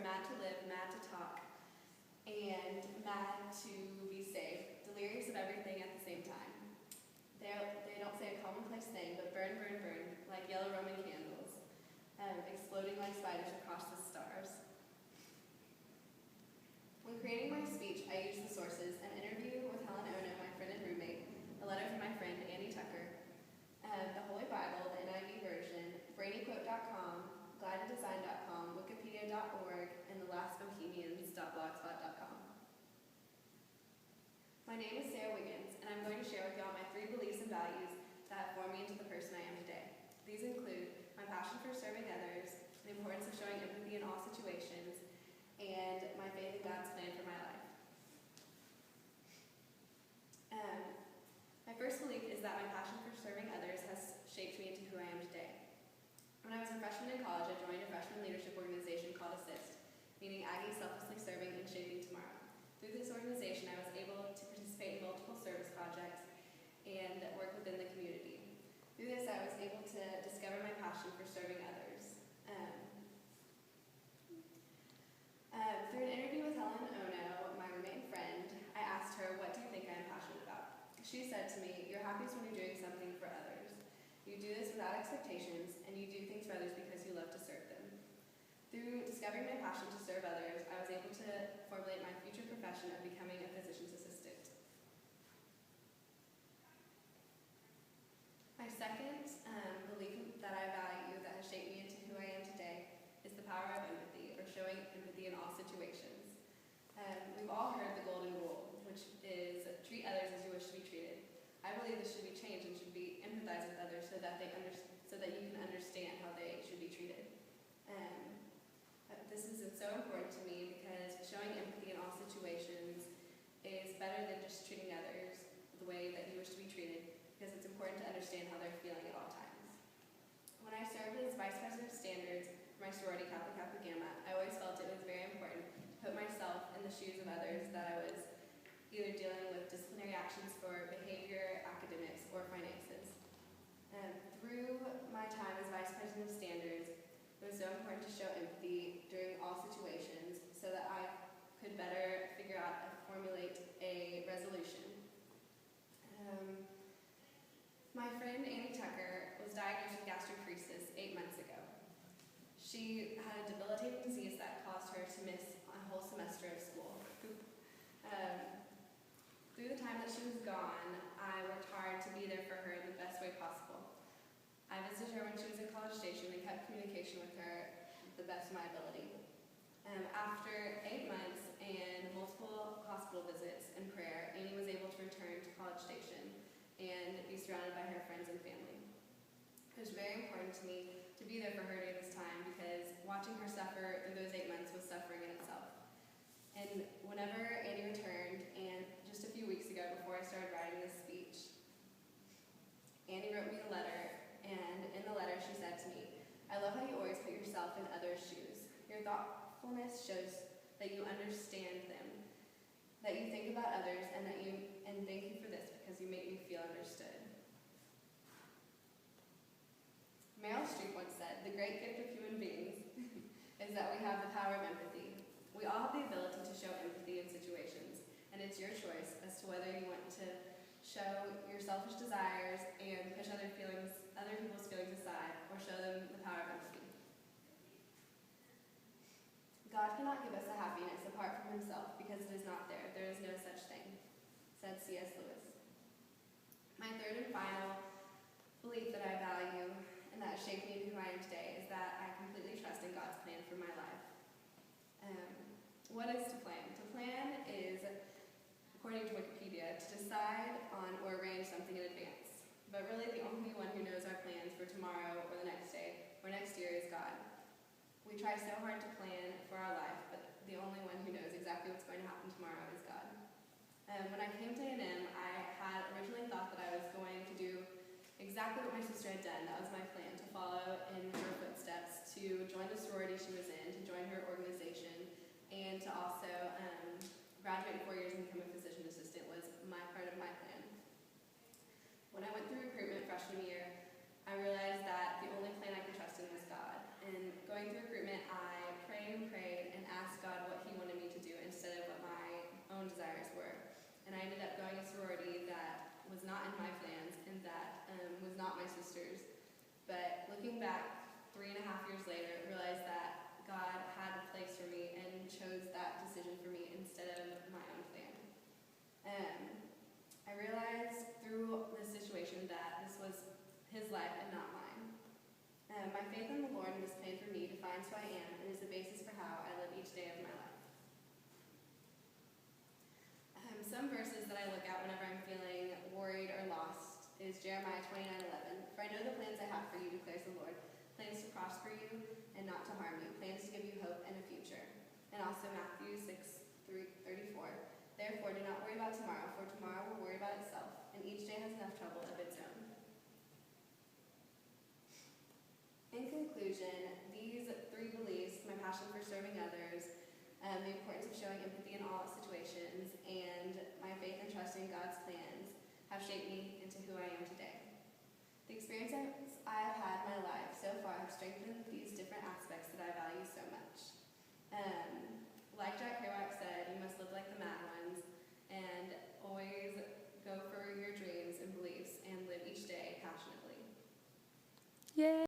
mad to live, mad to talk, and mad to be saved, delirious of everything at the same time. They don't say a commonplace thing, but burn, burn, burn, like yellow Roman candles, exploding like spiders across the stars. When creating my speech, I used the sources: an interview with Helen Ono, my friend and roommate, a letter from my friend Annie Tucker, the Holy Bible, the NIV version, brainyquote.com, glideddesign.com, wikipedia.org, and thelastbohemians.blogspot.com. My name is Sarah Wiggins, and I'm going to share with y'all my 3 beliefs and values that have formed me into the person I am today. These include my passion for serving others, the importance of showing empathy in all situations, and my faith in God's plan for my life. My first belief is that my passion for serving others has shaped me into who I am today. When I was a freshman in college, I joined a freshman leadership organization called ASSIST, meaning Aggie Selflessly Serving and Shaping Tomorrow. Through this organization, I was able to participate in multiple service projects and work within the community. Through this, I was able to discover my passion for serving others. Through an interview with Helen Ono, my roommate and friend, I asked her, "What do you think I am passionate about?" She said to me, "You're happiest when you're doing something for others. You do this without expectations, and you do things for others because you love to serve them." Through discovering my passion to serve others, I was able to formulate my future profession of becoming a physician's assistant. My second belief that I value that has shaped me into who I am today is the power of empathy, or showing empathy in all situations. We've all heard the golden rule, which is treat others as you wish to be treated. I believe this should be changed and should be empathize with others so that you can understand how they should be treated. This is so important to me because showing empathy in all situations is better than just treating others the way that you wish to be treated, because it's important to understand how they're feeling at all times. When I served as Vice President of Standards for my sorority, Kappa Kappa Gamma, I always felt it was very important to put myself in the shoes of others that I was either dealing with disciplinary actions for behavior, academics, or finances. Through my time as Vice President of Standards, it was so important to show empathy during all situations so that I could better figure out and formulate a resolution. My friend Annie Tucker was diagnosed with gastroparesis 8 months ago. She had a debilitating disease that caused her to miss a whole semester of school. Through the time that she was gone, I worked hard to be there for her in the best way possible. I visited her when she was in College Station and kept communication with her the best of my ability. After 8 months and multiple hospital visits and prayer, Annie was able to return to College Station and be surrounded by her friends and family. It was very important to me to be there for her during this time because watching her suffer through those 8 months was suffering in itself. And whenever Annie returned, and just a few weeks ago before I started writing this speech, Annie wrote me a letter, and in the letter she said to me, "I love how you always put yourself in others' shoes. Your thoughtfulness shows that you understand them, that you think about others, and thank you for this because you make me feel understood." Meryl Streep once said, "The great gift of human beings is that we have the power of empathy." We all have the ability to show empathy in situations, and it's your choice as to whether you want to show your selfish desires and push other people's feelings aside, or show them the power of empathy. God cannot give us a happiness apart from himself because it is not there. There is no such thing, said C.S. Lewis. My third and final belief that I value and that has shaped me into who I am today is that I completely trust in God's plan for my life. What is to plan? To plan is, according to Wikipedia, to decide on or arrange something in advance. But really the only one who knows our plans for tomorrow or the next day or next year is God. We try so hard to plan for our life, but the only one who knows exactly what's going to happen tomorrow is God. When I came to A&M, I had originally thought that I was going to do exactly what my sister had done. That was my plan, to follow in her footsteps, to join the sorority she was in, to join her organization, and to also graduate in 4 years and become a physician assistant was part of my plan. When I went through recruitment freshman year, I realized that the only plan I could trust in was God. And going through recruitment, I prayed and prayed and asked not in my plans and that was not my sister's. But looking back 3.5 years later, I realized that God had a place for me and chose that decision for me instead of my own plan. I realized through this situation that this was his life and not mine. My faith in the Lord and his plan for me defines who I am and is the basis for how I live each day of my life. Some verses that I look at whenever I'm feeling worried or lost is Jeremiah 29:11. For I know the plans I have for you, declares the Lord, plans to prosper you and not to harm you, plans to give you hope and a future. And also Matthew 6:34. Therefore, do not worry about tomorrow, for tomorrow will worry about itself, and each day has enough trouble of its own. In conclusion, these 3 beliefs, my passion for serving others, the importance of showing empathy in all situations, and my faith and trust in God's plans have shaped me into who I am today. The experiences I have had in my life so far have strengthened